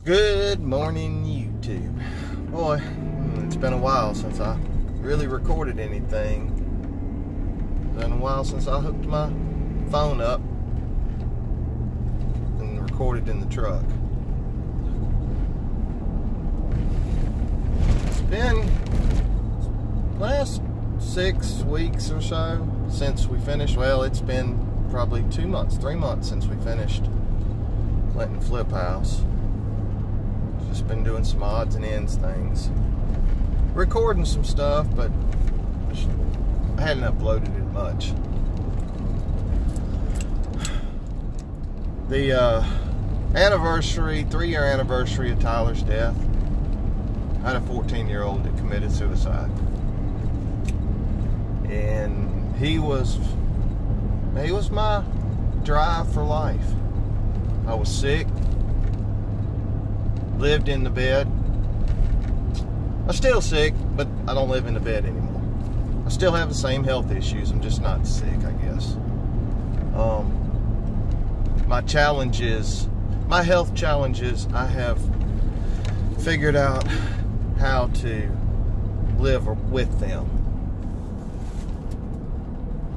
Good morning, YouTube. Boy, it's been a while since I really recorded anything. It's been a while since I hooked my phone up and recorded in the truck. It's been last 6 weeks or so since we finished. Well, it's been probably 2 months, 3 months since we finished Clinton Flip House. Just been doing some odds and ends things, recording some stuff, but I hadn't uploaded it much. The anniversary, 3-year anniversary of Tyler's death, I had a 14-year-old that committed suicide, and he was my drive for life. I was sick, lived in the bed. I'm still sick, but I don't live in the bed anymore. I still have the same health issues. I'm just not sick, I guess. My health challenges, I have figured out how to live with them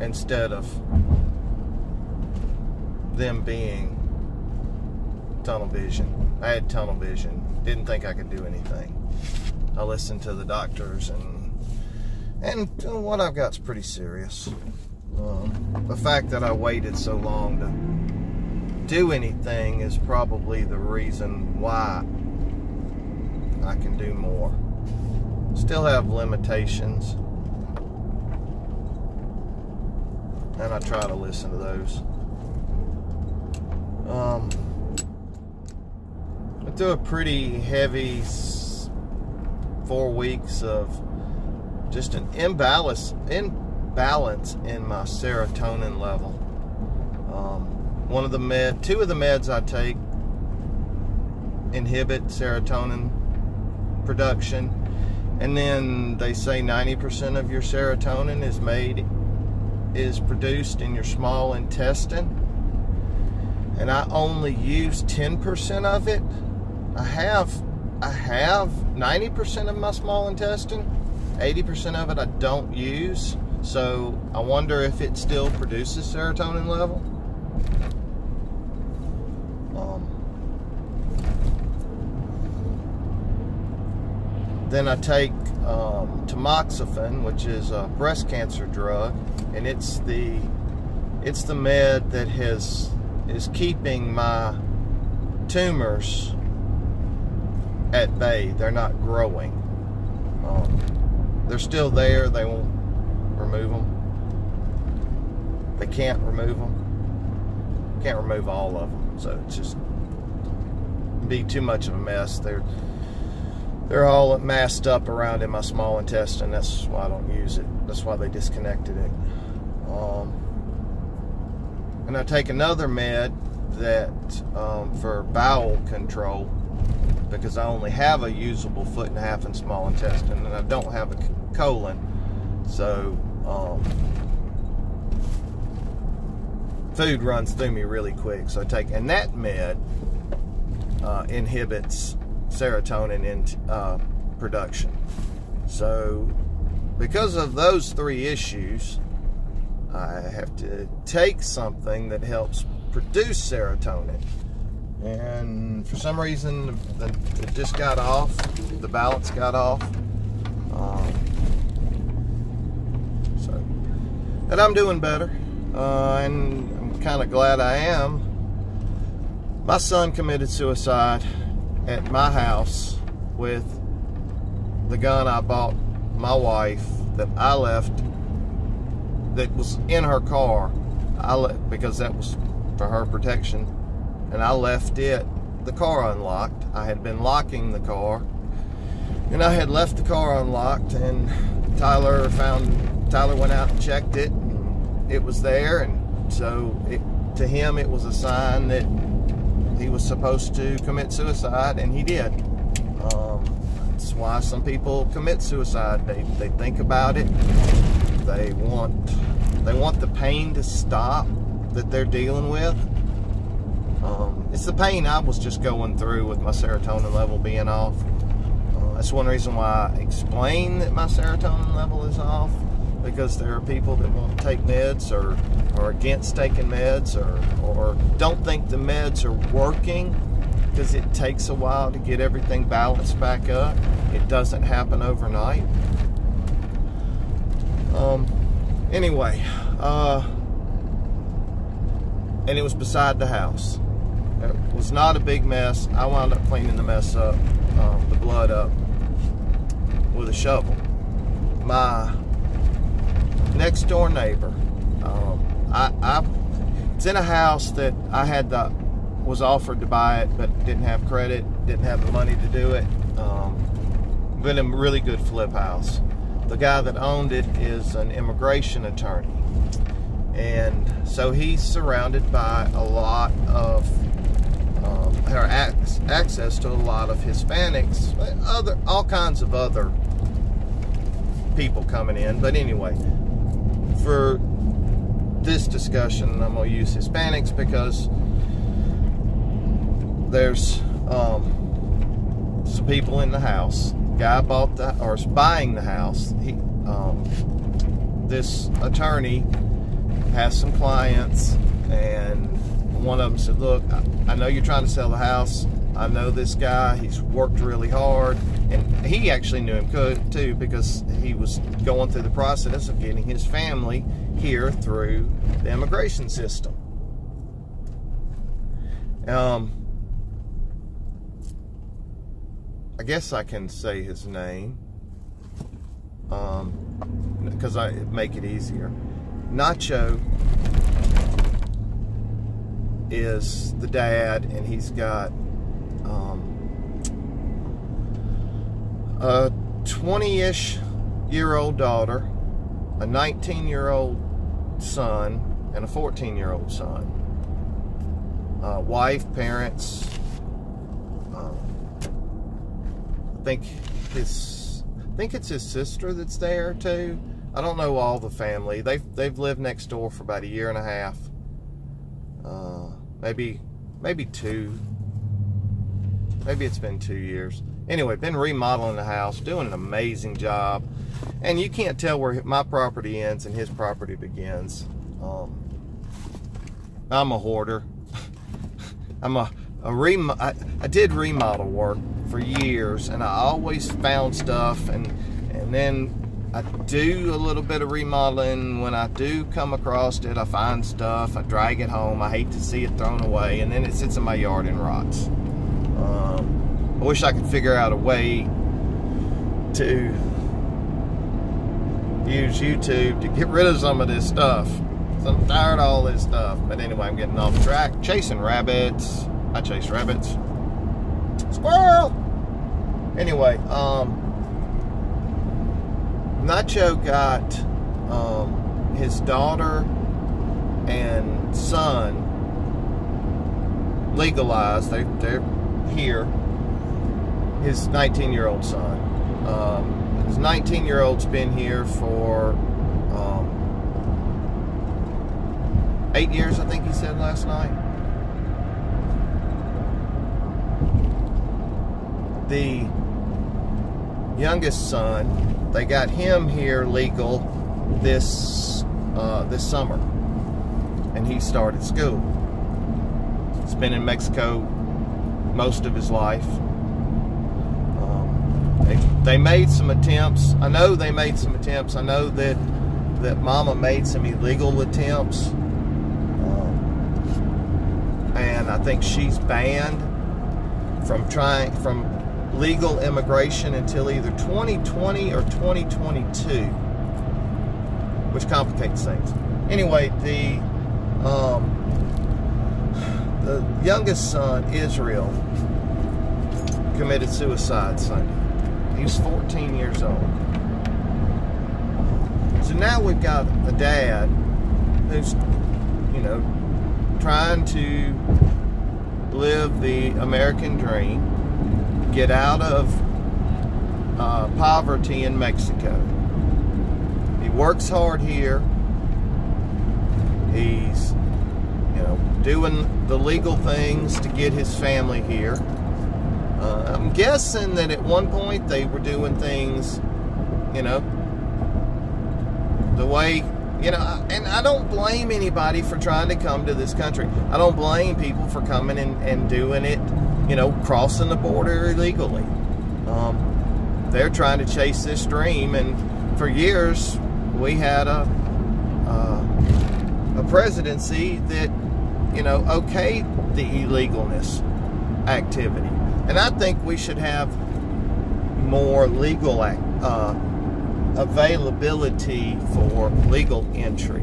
instead of them being tunnel vision. I had tunnel vision. Didn't think I could do anything. I listened to the doctors, and what I've got's pretty serious. The fact that I waited so long to do anything is probably the reason why I can do more. Still have limitations, and I try to listen to those. Went through a pretty heavy 4 weeks of just an imbalance in my serotonin level. Two of the meds I take inhibit serotonin production, and then they say 90% of your serotonin is produced in your small intestine, and I only use 10% of it. I have 90% of my small intestine. 80% of it I don't use. So I wonder if it still produces serotonin level. Then I take tamoxifen, which is a breast cancer drug, and it's the med that is keeping my tumors at bay. They're not growing. They're still there. They won't remove them. They can't remove them. Can't remove all of them. So it's just be too much of a mess. They're all massed up around in my small intestine. That's why I don't use it. That's why they disconnected it. And I take another med that for bowel control, because I only have a usable 1.5 foot in small intestine, and I don't have a colon, so food runs through me really quick. So I take, and that med inhibits serotonin in production. So because of those 3 issues, I have to take something that helps produce serotonin. And for some reason, it just got off. The balance got off. But I'm doing better, and I'm kind of glad I am. My son committed suicide at my house with the gun I bought my wife that I left, that was in her car. Because that was for her protection. And I left the car unlocked. I had been locking the car, and I had left the car unlocked, and Tyler went out and checked it, and it was there, and so to him it was a sign that he was supposed to commit suicide, and he did. That's why some people commit suicide. They think about it. They want the pain to stop that they're dealing with. it's the pain I was just going through with my serotonin level being off. That's one reason why I explain that my serotonin level is off, because there are people that won't take meds or are against taking meds or don't think the meds are working, because it takes a while to get everything balanced back up. It doesn't happen overnight. Anyway, and it was beside the house. It was not a big mess. I wound up cleaning the mess up, the blood up, with a shovel. My next door neighbor, it's in a house that I was offered to buy it, but didn't have credit, didn't have the money to do it. Been a really good flip house. The guy that owned it is an immigration attorney, and so he's surrounded by a lot of access to a lot of Hispanics, all kinds of other people coming in. But anyway, for this discussion, I'm going to use Hispanics because there's some people in the house. Guy is buying the house. This attorney has some clients, and one of them said, look, I know you're trying to sell the house. I know this guy. He's worked really hard. And he actually knew him too, because he was going through the process of getting his family here through the immigration system. I guess I can say his name, because it make it easier. Nacho is the dad, and he's got a 20-ish-year-old daughter, a 19-year-old son, and a 14-year-old son. Wife, parents. I think it's his sister that's there too. I don't know all the family. They've lived next door for about a year and a half. Maybe two. Maybe it's been 2 years. Anyway, been remodeling the house, doing an amazing job. And you can't tell where my property ends and his property begins. I'm a hoarder. I did remodel work for years, and I always found stuff, and then I do a little bit of remodeling. When I do come across it, I find stuff, I drag it home. I hate to see it thrown away, and then it sits in my yard and rots. I wish I could figure out a way to use YouTube to get rid of some of this stuff. I'm tired of all this stuff. But anyway, I'm getting off track. Chasing rabbits. I chase rabbits. Squirrel! Anyway, Nacho got his daughter and son legalized. They're here. His 19-year-old son. His 19-year-old's been here for 8 years, I think he said last night. The youngest son, they got him here legal this summer, and he started school. He's been in Mexico most of his life. They made some attempts. I know they made some attempts. I know that Mama made some illegal attempts, and I think she's banned from legal immigration until either 2020 or 2022, which complicates things. Anyway, the youngest son, Israel, committed suicide Sunday. He was 14 years old. So now we've got a dad who's, trying to live the American dream, get out of poverty in Mexico. He works hard here. He's you know, doing the legal things to get his family here. I'm guessing that at one point they were doing things, you know, the way, you know, and I don't blame anybody for trying to come to this country. I don't blame people for coming and doing it, you know, crossing the border illegally. They're trying to chase this dream, and for years we had a presidency that, you know, okayed the illegalness activity. And I think we should have more legal availability for legal entry.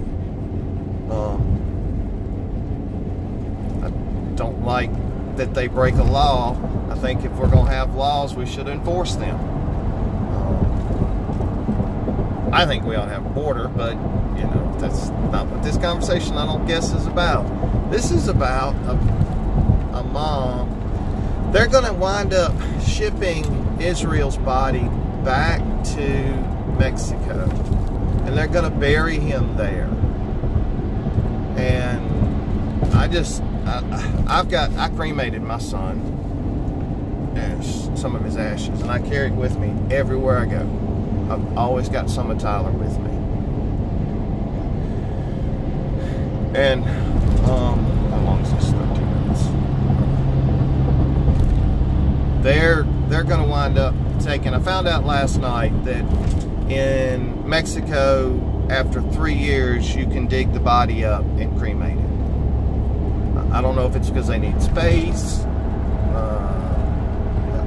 I don't like that they break a law. I think if we're going to have laws, we should enforce them. I think we ought to have a border, but, you know, that's not what this conversation, I don't guess, is about. This is about a mom. They're going to wind up shipping Israel's body back to Mexico, and they're going to bury him there. And I cremated my son and some of his ashes, and I carry it with me everywhere I go. I've always got some of Tyler with me. And how long is this? 13 minutes. They're going to wind up taking. I found out last night that in Mexico, after 3 years, you can dig the body up and cremate it. I don't know if it's because they need space.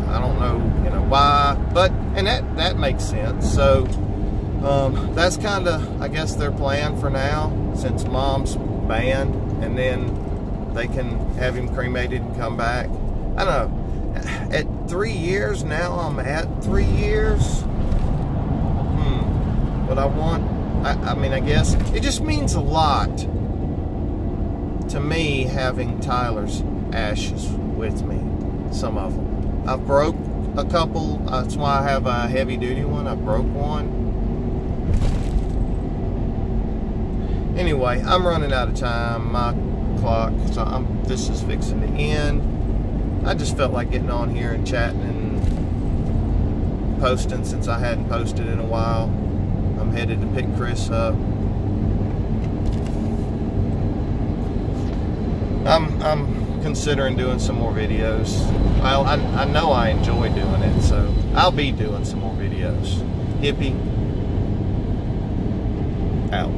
I don't know, you know, why, but, and that makes sense. So that's kind of, I guess, their plan for now, since mom's banned, and then they can have him cremated and come back. I don't know. At 3 years now, I'm at 3 years. But I mean, I guess it just means a lot to me having Tyler's ashes with me. Some of them. I broke a couple. That's why I have a heavy duty one. I broke one. Anyway, I'm running out of time. My clock, so this is fixing to end. I just felt like getting on here and chatting and posting since I hadn't posted in a while. I'm headed to pick Chris up. I'm considering doing some more videos. I know I enjoy doing it, so I'll be doing some more videos. Hippie out.